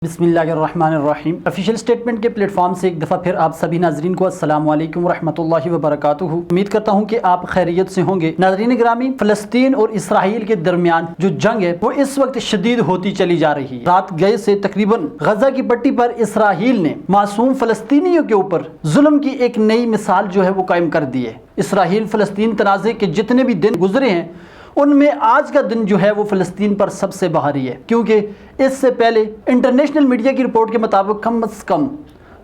बिस्मिल्लाहिर्रहमानिर्रहीम। Official statement के platform से एक दफ़ा फिर आप सभी नाजरीन को अस्सलामु अलैकुम वरहमतुल्लाहि वबरकातुहू। उम्मीद करता हूँ कि आप खैरियत से होंगे। नाजरीन ग्रामी, फ़लस्तीन और इसराइल के दरमियान जो जंग है वो इस वक्त शदीद होती चली जा रही है। रात गए से तकरीबन गजा की पट्टी पर इसराइल ने मासूम फ़लस्तीनियों के ऊपर जुल्म की एक नई मिसाल जो है वो कायम कर दी है। इसराइल फ़लस्तीन तनाज़े के जितने भी दिन गुजरे हैं उनमें आज का दिन जो है वो फ़लस्तीन पर सबसे भारी है, क्योंकि इससे पहले इंटरनेशनल मीडिया की रिपोर्ट के मुताबिक कम अज़ कम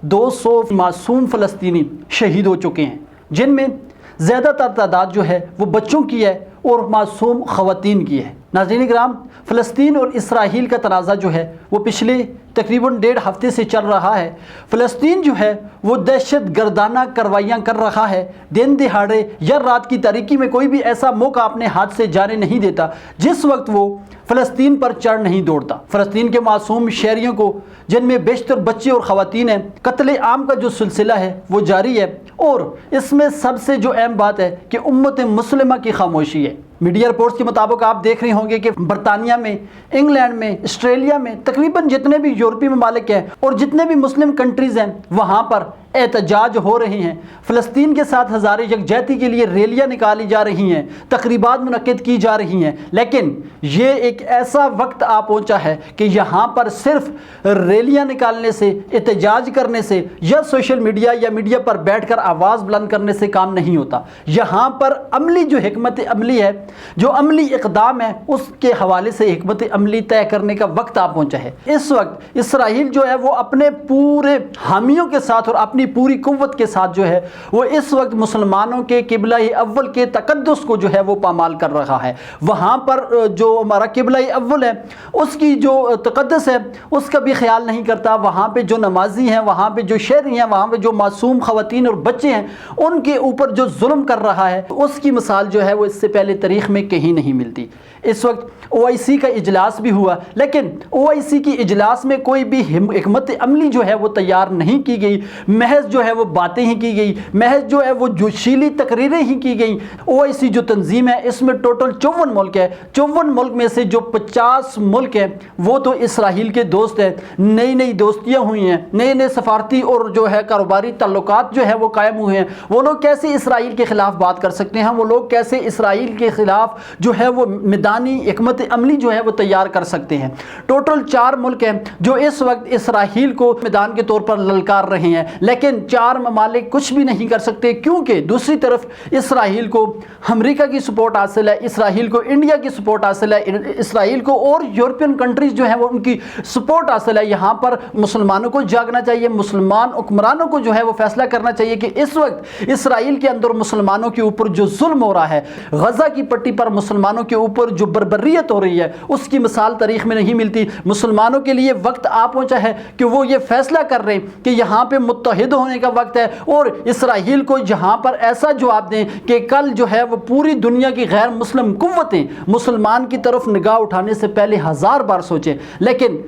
200 मासूम फ़लस्तीनी शहीद हो चुके हैं, जिनमें ज़्यादातर तादाद जो है वो बच्चों की है और मासूम ख़वातीन की है। नाज़रीन किराम, फ़लस्तीन और इसराइल का तनाज़ा जो है वो पिछले तकरीबन 1.5 हफ्ते से चल रहा है। फ़लस्तीन जो है वो दहशत गर्दाना कार्रवाइयाँ कर रहा है। दिन दिहाड़े या रात की तारीकी में कोई भी ऐसा मौका अपने हाथ से जाने नहीं देता जिस वक्त वो फ़लस्तीन पर चढ़ नहीं दौड़ता। फ़लस्तीन के मासूम शहरियों को, जिनमें बेशतर बच्चे और ख़वातीन हैं, कत्ले आम का जो सिलसिला है वो जारी है। और इसमें सबसे जो अहम बात है कि उम्मत मुस्लिमा की खामोशी है। मीडिया रिपोर्ट्स के मुताबिक आप देख रहे होंगे कि बरतानिया में, इंग्लैंड में, ऑस्ट्रेलिया में, तकरीबन जितने भी यूरोपीय ममालिक हैं और जितने भी मुस्लिम कंट्रीज़ हैं वहाँ पर एहतजाज हो रहे हैं। फ़लस्तीन के साथ हज़ारे यकजहती के लिए रैलियाँ निकाली जा रही हैं, तकरीबात मुनक्किद की जा रही हैं। लेकिन ये एक ऐसा वक्त आ पहुँचा है कि यहाँ पर सिर्फ रैलियाँ निकालने से, एहतजाज करने से या सोशल मीडिया या मीडिया पर बैठकर आवाज़ बुलंद करने से काम नहीं होता। यहाँ पर अमली जो हिकमत अमली है, जो अमली इक़दाम है, उसके हवाले से हिकमत अमली तय करने का वक्त आ पहुँचा है। इस वक्त इसराइल जो है वो अपने पूरे हामियों के साथ और अपनी पूरी कुव्वत के साथ जो है वो इस वक्त मुसलमानों के किबला अव्वल के तकद्दुस को जो है वो पामाल कर रहा है। वहाँ पर जो हमारा किबला अव्वल है उसकी जो तकद्दुस है उसका भी ख्याल नहीं करता। वहाँ पे जो नमाजी हैं, वहाँ पे जो शहरी हैं, वहाँ पे जो मासूम ख़वातीन और बच्चे हैं, उनके ऊपर जो जुल्म कर रहा है उसकी मिसाल जो है वो इससे पहले तारीख़ में कहीं नहीं मिलती। इस वक्त OIC का इजलास भी हुआ, लेकिन OIC की इजलास में कोई भी हिकमत अमली जो है वो तैयार नहीं की गई। महज जो है वो बातें ही की गई, महज जो है वो जोशीली तकरीरें ही की गई। OIC जो तंजीम है इसमें टोटल 54 मुल्क है। 54 मुल्क में से जो 50 मुल्क हैं वो तो इसराइल के दोस्त हैं। नई नई दोस्तियाँ हुई हैं, नए नए सफारती और जो है कारोबारी ताल्लुकात जो है वो कायम हुए हैं। वो लोग कैसे इसराइल के ख़िलाफ़ बात कर सकते हैं? वो लोग कैसे इसराइल के ख़िलाफ़ जो है वो मैदानी हिकमत अमली जो है वो तैयार कर सकते हैं? टोटल 4 मुल्क हैं जो इस वक्त इसराइल को मैदान के तौर पर ललकार रहे हैं, लेकिन 4 ममालिक कुछ भी नहीं कर सकते, क्योंकि दूसरी तरफ इसराइल को अमेरिका की सपोर्ट हासिल है, इसराइल को इंडिया की सपोर्ट हासिल है, इसराइल को और यूरोपियन कंट्रीज़ जो है वो उनकी सपोर्ट हासिल है। यहाँ पर मुसलमानों को जागना चाहिए, मुसलमान हुक्मरानों को जो है वो फैसला करना चाहिए कि इस वक्त इसराइल के अंदर मुसलमानों के ऊपर जो जुल्म हो रहा है, गजा की पट्टी पर मुसलमानों के ऊपर जो बर्बरियत हो रही है, उसकी मिसाल तारीख़ में नहीं मिलती। मुसलमानों के लिए वक्त आ पहुँचा है कि वो ये फैसला कर रहे हैं कि यहाँ पे मुत्तहिद होने का वक्त है और इसराइल को यहाँ पर ऐसा जवाब दें कि कल जो है वो पूरी दुनिया की गैर मुस्लिम कुव्वतें मुसलमान की तरफ निगाह उठाने से पहले 1000 बार सोचें। लेकिन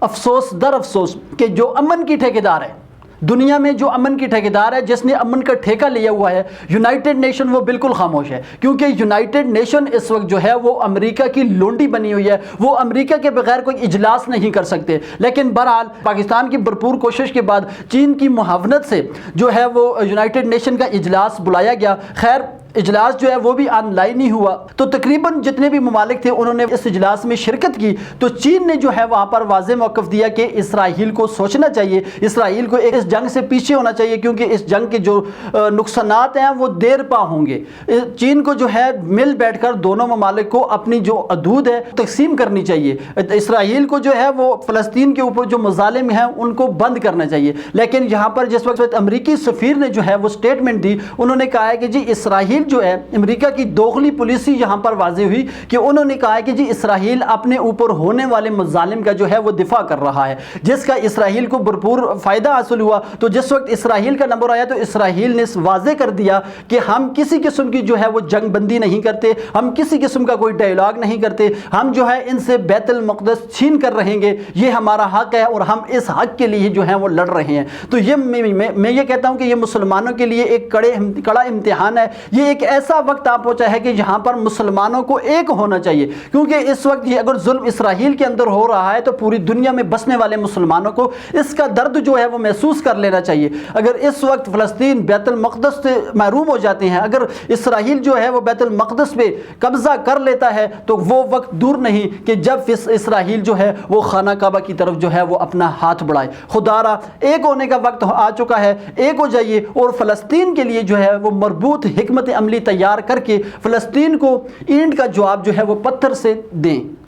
अफसोस दर अफसोस कि जो अमन की ठेकेदार है, दुनिया में जो अमन की ठेकेदार है, जिसने अमन का ठेका लिया हुआ है, यूनाइटेड नेशन, वो बिल्कुल खामोश है। क्योंकि यूनाइटेड नेशन इस वक्त जो है वो अमेरिका की लोंडी बनी हुई है। वो अमेरिका के बगैर कोई इजलास नहीं कर सकते। लेकिन बहरहाल पाकिस्तान की भरपूर कोशिश के बाद चीन की मुआवनत से जो है वो यूनाइटेड नेशन का इजलास बुलाया गया। खैर इजलास जो है वो भी ऑनलाइन ही हुआ, तो तकरीबन जितने भी ममालिक थे उन्होंने इस इजलास में शिरकत की। तो चीन ने जो है वहाँ पर वाज़े मौक़िफ़ दिया कि इसराइल को सोचना चाहिए, इसराइल को इस जंग से पीछे होना चाहिए, क्योंकि इस जंग के जो नुकसानात हैं वो देर पा होंगे। चीन को जो है मिल बैठकर दोनों ममालिक को अपनी जो हदूद है तकसीम करनी चाहिए। इसराइल को जो है वो फ़लस्तीन के ऊपर जो मज़ालिम हैं उनको बंद करना चाहिए। लेकिन यहाँ पर जिस वक्त अमरीकी सफ़ीर ने जो है वो स्टेटमेंट दी, उन्होंने कहा है कि जी इसराइल जो है अमेरिका की दोगली पॉलिसी यहाँ पर वाज़े हुई कि उन्होंने कहा है कि जी इसराइल अपने ऊपर होने वाले मज़ालिम का जो है वो दिफा कर रहा है, जिसका इसराइल को भरपूर फ़ायदा हासिल हुआ। तो जिस वक्त इसराइल का नंबर आया तो इसराइल ने वाज़े कर दिया कि हम किसी किस्म की जो है वो जंग बंदी नहीं करते, हम किसी किस्म का कोई डायलॉग नहीं करते, हम जो है इनसे बैतुल मक़दस छीन कर रहेंगे, ये हमारा हक़ है और हम इस हक़ के लिए जो है वो लड़ रहे हैं। तो ये मैं ये कहता हूँ कि ये मुसलमानों के लिए एक कड़ा इम्तिहान है। ये یہ ایک ایسا وقت آ پہنچا ہے کہ جہاں پر مسلمانوں کو ایک ہونا چاہیے، کیونکہ اس وقت یہ اگر ظلم اسرائیل کے اندر ہو رہا ہے تو پوری دنیا میں بسنے والے مسلمانوں کو اس کا درد جو ہے وہ محسوس کر لینا چاہیے۔ اگر اس وقت فلسطین بیت المقدس سے محروم ہو جاتے ہیں، اگر اسرائیل جو ہے وہ بیت المقدس پہ قبضہ کر لیتا ہے، تو وہ وقت دور نہیں کہ جب اسرائیل جو ہے وہ خانہ کعبہ کی طرف جو ہے وہ اپنا ہاتھ بڑھائے۔ خدا را ایک ہونے کا وقت آ چکا ہے، ایک ہو جائیے اور فلسطین کے لیے جو ہے وہ مربوط حکمت عملی تیار کر کے فلسطین کو اینٹ کا جواب جو ہے وہ پتھر سے دیں۔